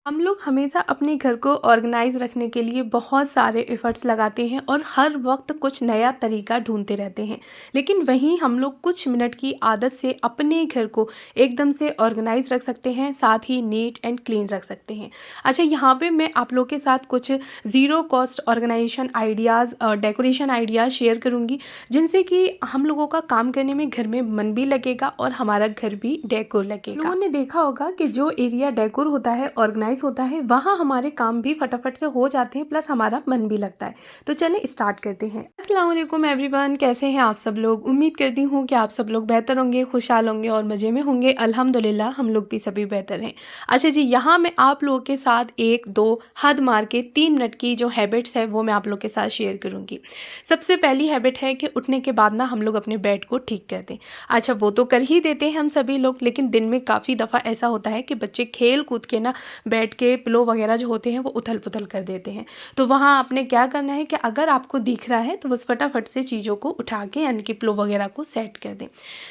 हम लोग हमेशा अपने घर को ऑर्गेनाइज रखने के लिए बहुत सारे एफर्ट्स लगाते हैं और हर वक्त कुछ नया तरीका ढूंढते रहते हैं। लेकिन वहीं हम लोग कुछ मिनट की आदत से अपने घर को एकदम से ऑर्गेनाइज रख सकते हैं, साथ ही नीट एंड क्लीन रख सकते हैं। अच्छा, यहाँ पे मैं आप लोग के साथ कुछ ज़ीरो कॉस्ट ऑर्गेनाइजेशन आइडियाज़ और डेकोरेशन आइडियाज़ शेयर करूँगी, जिनसे कि हम लोगों का काम करने में घर में मन भी लगेगा और हमारा घर भी डेकोर लगेगा। लोगों ने देखा होगा कि जो एरिया डेकोर होता है, ऑर्गेनाइज होता है, वहाँ हमारे काम भी फटाफट से हो जाते हैं, प्लस हमारा मन भी लगता है। तो चलिए स्टार्ट करते हैं। अस्सलाम वालेकुम एवरीवन, कैसे हैं आप सब लोग। उम्मीद करती हूँ कि आप सब लोग बेहतर होंगे, खुशहाल होंगे और मज़े में होंगे। अल्हम्दुलिल्लाह हम लोग भी सभी बेहतर हैं। अच्छा जी, यहाँ मैं आप लोगों के साथ एक दो हद मार के 3 मिनट की जो हैबिट्स है वो मैं आप लोग के साथ शेयर करूँगी। सबसे पहली हैबिट है कि उठने के बाद ना हम लोग अपने बेड को ठीक कर दें। अच्छा, वो तो कर ही देते हैं हम सभी लोग, लेकिन दिन में काफ़ी दफ़ा ऐसा होता है कि बच्चे खेल कूद के ना बेड के पिलो वगैरह जो होते हैं वो उथल पुथल कर देते हैं। तो वहाँ आपने क्या करना है कि अगर आपको दिख रहा है तो बस फटाफट से चीज़ों को उठा के यानी कि पिलो वगैरह को सेट कर दें।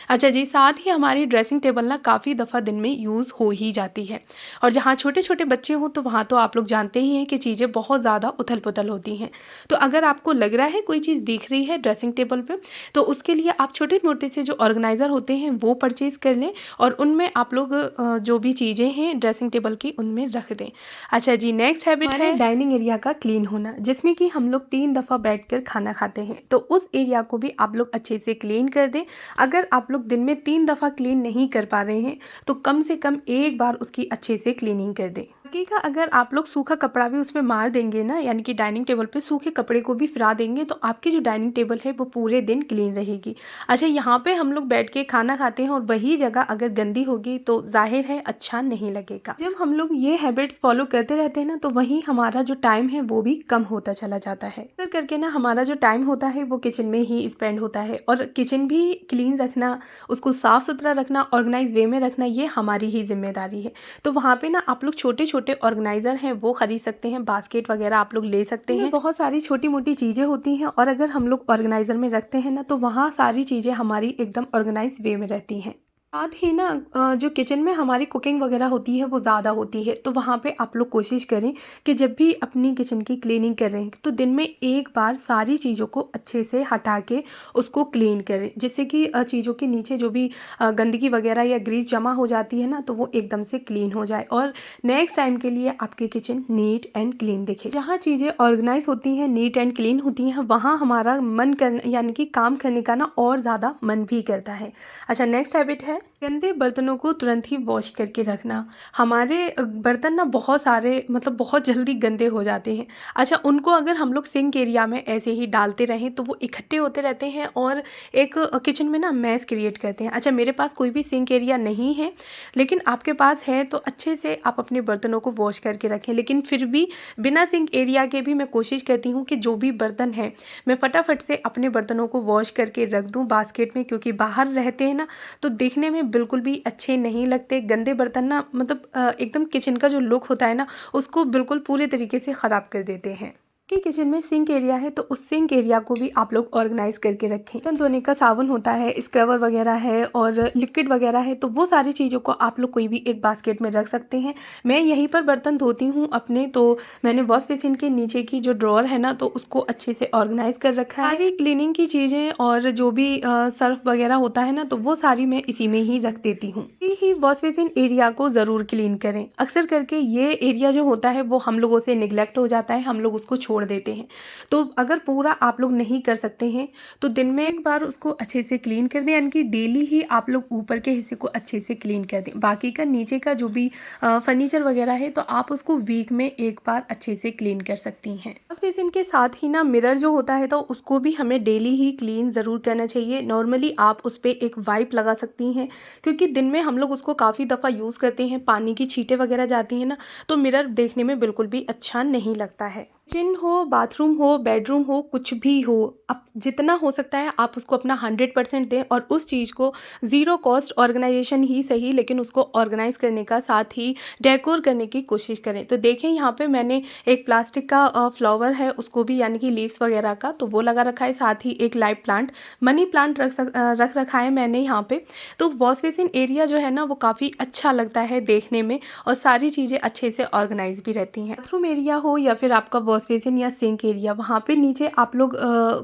अच्छा जी, साथ ही हमारी ड्रेसिंग टेबल ना काफ़ी दफ़ा दिन में यूज़ हो ही जाती है, और जहाँ छोटे छोटे बच्चे हों तो वहाँ तो आप लोग जानते ही हैं कि चीज़ें बहुत ज़्यादा उथल पुथल होती हैं। तो अगर आपको लग रहा है कोई चीज़ दिख रही है ड्रेसिंग टेबल पर, तो उसके लिए आप छोटे मोटे से जो ऑर्गेनाइज़र होते हैं वो परचेज़ कर लें और उनमें आप लोग जो भी चीज़ें हैं ड्रेसिंग टेबल की उनमें रख दें। अच्छा जी, नेक्स्ट हैबिट है डाइनिंग एरिया का क्लीन होना, जिसमें कि हम लोग 3 दफ़ा बैठकर खाना खाते हैं। तो उस एरिया को भी आप लोग अच्छे से क्लीन कर दें। अगर आप लोग दिन में 3 दफ़ा क्लीन नहीं कर पा रहे हैं तो कम से कम एक बार उसकी अच्छे से क्लीनिंग कर दें। बाकी का अगर आप लोग सूखा कपड़ा भी उसमें मार देंगे ना, यानी कि डाइनिंग टेबल पे सूखे कपड़े को भी फिरा देंगे, तो आपकी जो डाइनिंग टेबल है वो पूरे दिन क्लीन रहेगी। अच्छा, यहाँ पे हम लोग बैठ के खाना खाते हैं और वही जगह अगर गंदी होगी तो जाहिर है अच्छा नहीं लगेगा। जब हम लोग ये हैबिट्स फॉलो करते रहते हैं ना, तो वहीं हमारा जो टाइम है वो भी कम होता चला जाता है। तो करके ना हमारा जो टाइम होता है वो किचन में ही स्पेंड होता है, और किचन भी क्लीन रखना, उसको साफ सुथरा रखना, ऑर्गेनाइज वे में रखना, ये हमारी ही जिम्मेदारी है। तो वहाँ पे ना आप लोग छोटे छोटे ऑर्गेनाइजर हैं वो खरीद सकते हैं, बास्केट वगैरह आप लोग ले सकते हैं। बहुत सारी छोटी मोटी चीज़ें होती हैं, और अगर हम लोग ऑर्गेनाइजर में रखते हैं ना तो वहाँ सारी चीज़ें हमारी एकदम ऑर्गेनाइज वे में रहती हैं। साथ ही ना जो किचन में हमारी कुकिंग वगैरह होती है वो ज़्यादा होती है, तो वहाँ पे आप लोग कोशिश करें कि जब भी अपनी किचन की क्लीनिंग कर रहे हैं तो दिन में एक बार सारी चीज़ों को अच्छे से हटा के उसको क्लीन करें, जिससे कि चीज़ों के नीचे जो भी गंदगी वगैरह या ग्रीस जमा हो जाती है ना, तो वो एकदम से क्लीन हो जाए और नेक्स्ट टाइम के लिए आपकी किचन नीट एंड क्लीन दिखे। जहाँ चीज़ें ऑर्गेनाइज होती हैं, नीट एंड क्लीन होती हैं, वहाँ हमारा मन कर यानी कि काम करने का ना और ज़्यादा मन भी करता है। अच्छा, नेक्स्ट हैबिट है गंदे बर्तनों को तुरंत ही वॉश करके रखना। हमारे बर्तन ना बहुत सारे मतलब बहुत जल्दी गंदे हो जाते हैं। अच्छा, उनको अगर हम लोग सिंक एरिया में ऐसे ही डालते रहें तो वो इकट्ठे होते रहते हैं और एक किचन में ना मैस क्रिएट करते हैं। अच्छा, मेरे पास कोई भी सिंक एरिया नहीं है, लेकिन आपके पास है तो अच्छे से आप अपने बर्तनों को वॉश करके रखें। लेकिन फिर भी बिना सिंक एरिया के भी मैं कोशिश करती हूँ कि जो भी बर्तन है मैं फटाफट से अपने बर्तनों को वॉश करके रख दूँ बास्केट में, क्योंकि बाहर रहते हैं ना तो देखने में बिल्कुल भी अच्छे नहीं लगते। गंदे बर्तन ना मतलब एकदम किचन का जो लुक होता है ना उसको बिल्कुल पूरे तरीके से ख़राब कर देते हैं। कि किचन में सिंक एरिया है तो उस सिंक एरिया को भी आप लोग ऑर्गेनाइज करके रखें। बर्तन धोने का साबुन होता है, स्क्रबर वगैरह है और लिक्विड वगैरह है, तो वो सारी चीज़ों को आप लोग कोई भी एक बास्केट में रख सकते हैं। मैं यहीं पर बर्तन धोती हूँ अपने, तो मैंने वॉश बेसिन के नीचे की जो ड्रॉअर है ना तो उसको अच्छे से ऑर्गेनाइज कर रखा है। सारी क्लीनिंग की चीज़ें और जो भी सर्फ वगैरह होता है ना तो वो सारी मैं इसी में ही रख देती हूँ। ही वॉश बेसिन एरिया को ज़रूर क्लीन करें। अक्सर करके ये एरिया जो होता है वो हम लोगों से निगलेक्ट हो जाता है, हम लोग उसको छोड़ देते हैं। तो अगर पूरा आप लोग नहीं कर सकते हैं तो दिन में एक बार उसको अच्छे से क्लीन कर दें, यानी कि डेली ही आप लोग ऊपर के हिस्से को अच्छे से क्लीन कर दें। बाकी का नीचे का जो भी फर्नीचर वगैरह है तो आप उसको वीक में एक बार अच्छे से क्लीन कर सकती हैं। वॉश बेसिन के साथ ही ना मिरर जो होता है तो उसको भी हमें डेली ही क्लीन ज़रूर करना चाहिए। नॉर्मली आप उस पर एक वाइप लगा सकती हैं, क्योंकि दिन में हम लोग उसको काफ़ी दफ़ा यूज़ करते हैं, पानी की छींटे वगैरह जाती हैं ना तो मिरर देखने में बिल्कुल भी अच्छा नहीं लगता है। किचन हो, बाथरूम हो, बेडरूम हो, कुछ भी हो, आप जितना हो सकता है आप उसको अपना 100% दें और उस चीज़ को ज़ीरो कॉस्ट ऑर्गेनाइजेशन ही सही, लेकिन उसको ऑर्गेनाइज़ करने का, साथ ही डेकोर करने की कोशिश करें। तो देखें यहाँ पे मैंने एक प्लास्टिक का फ्लावर है, उसको भी यानी कि लीव्स वगैरह का, तो वो लगा रखा है। साथ ही एक लाइव प्लांट, मनी प्लांट रख रखा है मैंने यहाँ पे। तो वॉश बेसिन एरिया जो है ना वो काफ़ी अच्छा लगता है देखने में और सारी चीज़ें अच्छे से ऑर्गेनाइज भी रहती हैं। बाथरूम एरिया हो या फिर आपका वॉश बेसिन या सिंक एरिया, वहाँ पे नीचे आप लोग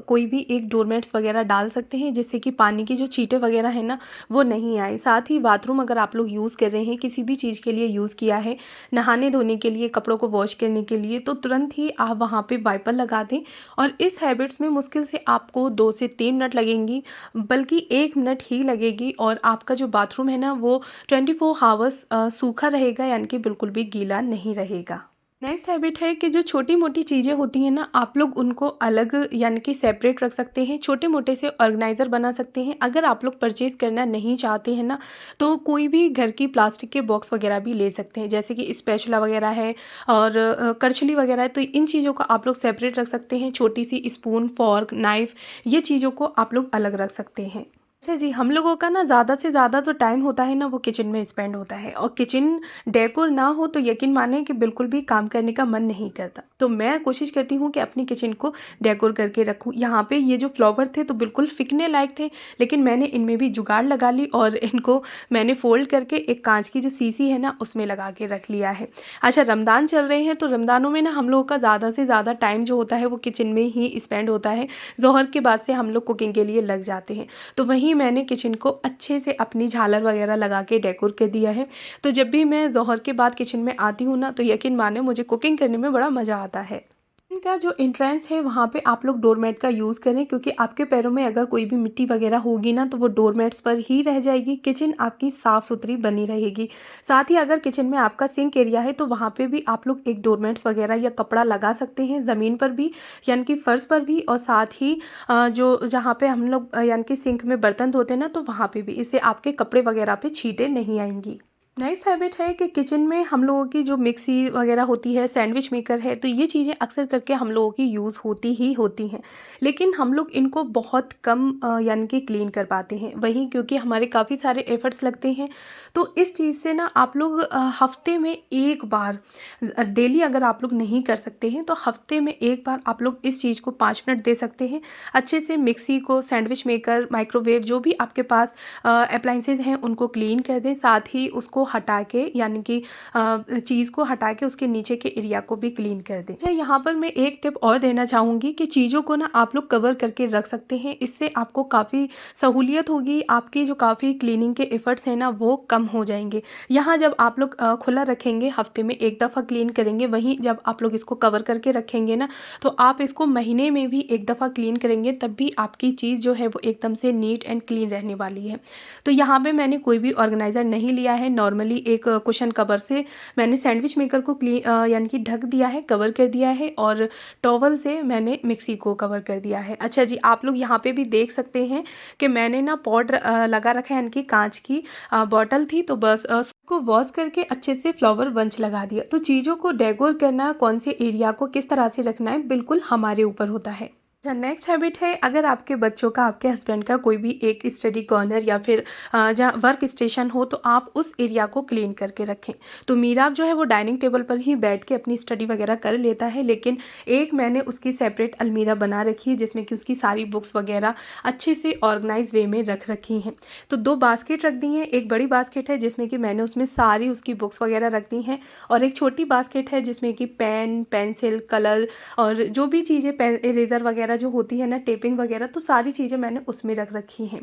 कोई भी एक डोरमेट्स वगैरह डाल सकते हैं, जिससे कि पानी की जो छींटे वगैरह है ना वो नहीं आए। साथ ही बाथरूम अगर आप लोग यूज़ कर रहे हैं, किसी भी चीज़ के लिए यूज़ किया है, नहाने धोने के लिए, कपड़ों को वॉश करने के लिए, तो तुरंत ही आप वहाँ पे वाइपर लगा दें। और इस हैबिट्स में मुश्किल से आपको 2 से 3 मिनट लगेंगी, बल्कि 1 मिनट ही लगेगी, और आपका जो बाथरूम है ना वो 24 हावर्स सूखा रहेगा, यानी कि बिल्कुल भी गीला नहीं रहेगा। नेक्स्ट हैबिट है कि जो छोटी मोटी चीज़ें होती हैं ना, आप लोग उनको अलग यानी कि सेपरेट रख सकते हैं, छोटे मोटे से ऑर्गेनाइज़र बना सकते हैं। अगर आप लोग परचेज़ करना नहीं चाहते हैं ना, तो कोई भी घर की प्लास्टिक के बॉक्स वगैरह भी ले सकते हैं, जैसे कि स्पैचुला वगैरह है और करछली वगैरह है। तो इन चीज़ों को आप लोग सेपरेट रख सकते हैं। छोटी सी स्पून, फॉर्क, नाइफ़, ये चीज़ों को आप लोग अलग रख सकते हैं। अच्छा जी, हम लोगों का ना ज़्यादा से ज़्यादा जो टाइम होता है ना वो किचन में स्पेंड होता है, और किचन डेकोर ना हो तो यकीन माने कि बिल्कुल भी काम करने का मन नहीं करता। तो मैं कोशिश करती हूँ कि अपनी किचन को डेकोर करके रखूँ। यहाँ पे ये जो फ्लावर थे तो बिल्कुल फिकने लायक थे, लेकिन मैंने इनमें भी जुगाड़ लगा ली और इनको मैंने फोल्ड करके एक कांच की जो शीशी है ना उसमें लगा के रख लिया है। अच्छा, रमज़ान चल रहे हैं, तो रमज़ानों में ना हम लोगों का ज़्यादा से ज़्यादा टाइम जो होता है वो किचन में ही स्पेंड होता है। ज़ोहर के बाद से हम लोग कुकिंग के लिए लग जाते हैं, तो वहीं मैंने किचन को अच्छे से अपनी झालर वगैरह लगा के डेकोर कर दिया है। तो जब भी मैं ज़ोहर के बाद किचन में आती हूँ ना, तो यकीन माने मुझे कुकिंग करने में बड़ा मज़ा आता है। इनका जो एंट्रेंस है वहाँ पे आप लोग डोरमेट का यूज़ करें, क्योंकि आपके पैरों में अगर कोई भी मिट्टी वगैरह होगी ना तो वो डोरमेट्स पर ही रह जाएगी। किचन आपकी साफ़ सुथरी बनी रहेगी। साथ ही अगर किचन में आपका सिंक एरिया है तो वहाँ पे भी आप लोग एक डोरमेट्स वगैरह या कपड़ा लगा सकते हैं, ज़मीन पर भी यानी कि फ़र्श पर भी, और साथ ही जो जहाँ पे हम लोग यानी कि सिंक में बर्तन धोते हैं ना तो वहाँ पे भी, इससे आपके कपड़े वगैरह पे छींटे नहीं आएंगी। नेक्स्ट हैबिट है कि किचन में हम लोगों की जो मिक्सी वगैरह होती है, सैंडविच मेकर है, तो ये चीज़ें अक्सर करके हम लोगों की यूज़ होती ही होती हैं, लेकिन हम लोग इनको बहुत कम यानी कि क्लीन कर पाते हैं। वहीं क्योंकि हमारे काफ़ी सारे एफर्ट्स लगते हैं, तो इस चीज़ से ना आप लोग हफ्ते में एक बार, डेली अगर आप लोग नहीं कर सकते हैं तो हफ्ते में एक बार आप लोग इस चीज़ को 5 मिनट दे सकते हैं। अच्छे से मिक्सी को, सैंडविच मेकर, माइक्रोवेव, जो भी आपके पास अप्लाइंसेज हैं उनको क्लीन कर दें। साथ ही उसको हटा के यानी कि चीज़ को हटा के उसके नीचे के एरिया को भी क्लीन कर दें। अच्छा, यहाँ पर मैं एक टिप और देना चाहूँगी कि चीज़ों को ना आप लोग कवर करके रख सकते हैं, इससे आपको काफ़ी सहूलियत होगी। आपकी जो काफ़ी क्लीनिंग के एफर्ट्स हैं ना वो कम हो जाएंगे। यहाँ जब आप लोग खुला रखेंगे, हफ्ते में एक दफ़ा क्लीन करेंगे, वहीं जब आप लोग इसको कवर करके रखेंगे ना तो आप इसको महीने में भी एक दफ़ा क्लीन करेंगे, तब भी आपकी चीज़ जो है वो एकदम से नीट एंड क्लीन रहने वाली है। तो यहाँ पे मैंने कोई भी ऑर्गेनाइज़र नहीं लिया है, नॉर्मली एक कुशन कवर से मैंने सैंडविच मेकर को यानी कि ढक दिया है, कवर कर दिया है, और टॉवल से मैंने मिक्सी को कवर कर दिया है। अच्छा जी, आप लोग यहाँ पे भी देख सकते हैं कि मैंने ना पॉट लगा रखा है, यानी कि कांच की बॉटल थी, तो बस उसको वॉश करके अच्छे से फ्लावर बंच लगा दिया। तो चीज़ों को डेकोर करना, कौन से एरिया को किस तरह से रखना है, बिल्कुल हमारे ऊपर होता है। अच्छा, नेक्स्ट हैबिट है, अगर आपके बच्चों का, आपके हस्बैंड का कोई भी एक स्टडी कॉर्नर या फिर जहाँ वर्क स्टेशन हो, तो आप उस एरिया को क्लीन करके रखें। तो मीराब जो है वो डाइनिंग टेबल पर ही बैठ के अपनी स्टडी वगैरह कर लेता है, लेकिन एक मैंने उसकी सेपरेट अलमीरा बना रखी है जिसमें कि उसकी सारी बुक्स वगैरह अच्छे से ऑर्गेनाइज वे में रख रखी हैं। तो 2 बास्केट रख दी हैं, एक बड़ी बास्केट है जिसमें कि मैंने उसमें सारी उसकी बुक्स वगैरह रख दी हैं, और एक छोटी बास्केट है जिसमें कि पेन, पेंसिल, कलर और जो भी चीज़ें, पेन, इरेज़र वगैरह जो होती है ना, टेपिंग वगैरह, तो सारी चीज़ें मैंने उसमें रख रखी हैं।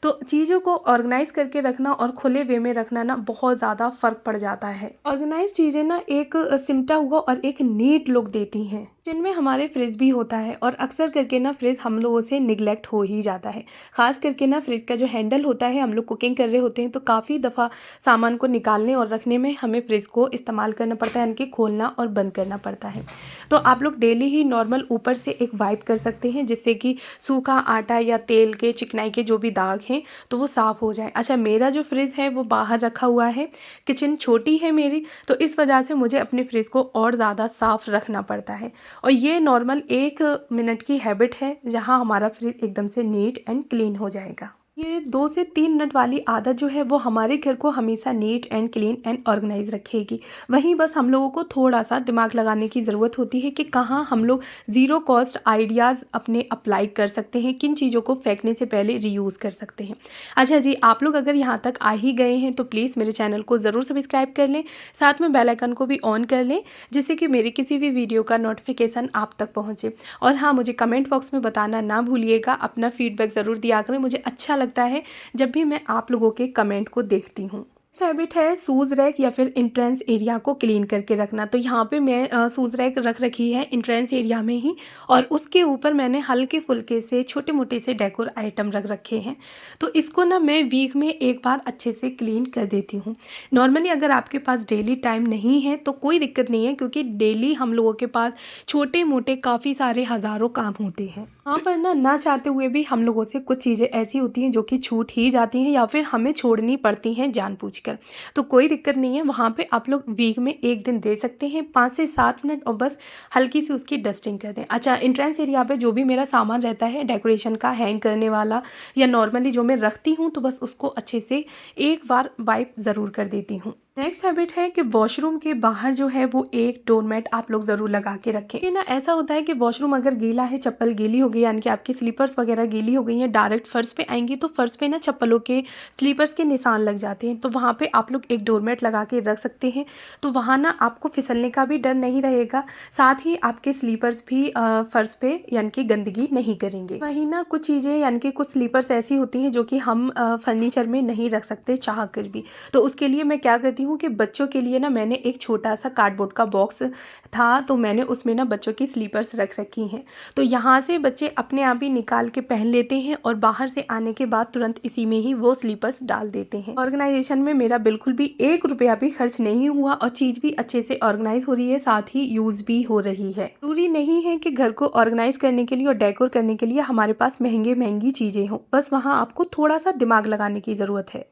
तो चीज़ों को ऑर्गेनाइज करके रखना और खुले वे में रखना ना बहुत ज़्यादा फ़र्क पड़ जाता है। ऑर्गेनाइज चीज़ें ना एक सिमटा हुआ और एक नीट लुक देती हैं। जिनमें हमारे फ्रिज भी होता है, और अक्सर करके ना फ्रिज हम लोगों से निगलेक्ट हो ही जाता है। ख़ास करके ना फ्रिज का जो हैंडल होता है, हम लोग कुकिंग कर रहे होते हैं तो काफ़ी दफ़ा सामान को निकालने और रखने में हमें फ्रिज को इस्तेमाल करना पड़ता है, यानी कि खोलना और बंद करना पड़ता है। तो आप लोग डेली ही नॉर्मल ऊपर से एक वाइप कर सकते हैं, जिससे कि सूखा आटा या तेल के, चिकनाई के जो भी दाग हैं तो वो साफ़ हो जाए। अच्छा, मेरा जो फ्रिज है वो बाहर रखा हुआ है, किचन छोटी है मेरी, तो इस वजह से मुझे अपने फ्रिज को और ज़्यादा साफ़ रखना पड़ता है। और ये नॉर्मल 1 मिनट की हैबिट है, जहाँ हमारा फ्रिज एकदम से नीट एंड क्लीन हो जाएगा। ये 2 से 3 मिनट वाली आदत जो है वो हमारे घर को हमेशा neat and clean and organise रखेगी। वहीं बस हम लोगों को थोड़ा-सा दिमाग लगाने की ज़रूरत होती है कि कहाँ हम लोग ज़ीरो कॉस्ट आइडियाज़ अपने अप्लाई कर सकते हैं, किन चीज़ों को फेंकने से पहले रीयूज़ कर सकते हैं। अच्छा जी, आप लोग अगर यहाँ तक आ ही गए हैं तो प्लीज़ मेरे चैनल को ज़रूर सब्सक्राइब कर लें, साथ में बेल आइकन को भी ऑन कर लें, जिससे कि मेरे किसी भी वीडियो का नोटिफिकेशन आप तक पहुँचे। और हाँ, मुझे कमेंट बॉक्स में बताना ना भूलिएगा, अपना फीडबैक ज़रूर दिया करें, मुझे अच्छा लगता है जब भी मैं आप लोगों के कमेंट को देखती हूँ। हैबिट है शूज़ रैक या फिर एंट्रेंस एरिया को क्लीन करके रखना। तो यहाँ पे मैं शूज़ रैक रख रखी है एंट्रेंस एरिया में ही, और उसके ऊपर मैंने हल्के फुल्के से छोटे मोटे से डेकोर आइटम रख रखे हैं। तो इसको ना मैं वीक में एक बार अच्छे से क्लीन कर देती हूँ। नॉर्मली अगर आपके पास डेली टाइम नहीं है तो कोई दिक्कत नहीं है, क्योंकि डेली हम लोगों के पास छोटे मोटे काफ़ी सारे हज़ारों काम होते हैं। हाँ, पर ना चाहते हुए भी हम लोगों से कुछ चीज़ें ऐसी होती हैं जो कि छूट ही जाती हैं या फिर हमें छोड़नी पड़ती हैं जानबूझकर। तो कोई दिक्कत नहीं है, वहाँ पे आप लोग वीक में 1 दिन दे सकते हैं, 5 से 7 मिनट, और बस हल्की सी उसकी डस्टिंग कर दें। अच्छा, एंट्रेंस एरिया पे जो भी मेरा सामान रहता है डेकोरेशन का, हैंग करने वाला या नॉर्मली जो मैं रखती हूँ, तो बस उसको अच्छे से एक बार वाइप ज़रूर कर देती हूँ। नेक्स्ट हैबिट है कि वॉशरूम के बाहर जो है वो एक डोरमैट आप लोग ज़रूर लगा के रखें, कि ना ऐसा होता है कि वॉशरूम अगर गीला है, चप्पल गीली हो गई, यानी कि आपकी स्लीपर्स वगैरह गीली हो गई हैं, डायरेक्ट फर्श पे आएंगी तो फर्श पे ना चप्पलों के, स्लीपर्स के निशान लग जाते हैं। तो वहाँ पे आप लोग एक डोरमैट लगा के रख सकते हैं, तो वहाँ ना आपको फिसलने का भी डर नहीं रहेगा, साथ ही आपके स्लीपर्स भी फर्श पे यानी कि गंदगी नहीं करेंगे। वहीं ना कुछ चीज़ें यानी कि कुछ स्लीपर्स ऐसी होती हैं जो कि हम फर्नीचर में नहीं रख सकते चाह कर भी, तो उसके लिए मैं क्या करती हूँ कि बच्चों के लिए ना मैंने एक छोटा सा कार्डबोर्ड का बॉक्स था, तो मैंने उसमें ना बच्चों की स्लीपर्स रख रखी हैं। तो यहाँ से बच्चे अपने आप ही निकाल के पहन लेते हैं और बाहर से आने के बाद तुरंत इसी में ही वो स्लीपर्स डाल देते हैं। ऑर्गेनाइजेशन में मेरा बिल्कुल भी 1 रुपया भी खर्च नहीं हुआ और चीज़ भी अच्छे से ऑर्गेनाइज हो रही है, साथ ही यूज़ भी हो रही है। जरूरी नहीं है कि घर को ऑर्गेनाइज करने के लिए और डेकोर करने के लिए हमारे पास महंगी चीज़ें हों, बस वहाँ आपको थोड़ा सा दिमाग लगाने की ज़रूरत है।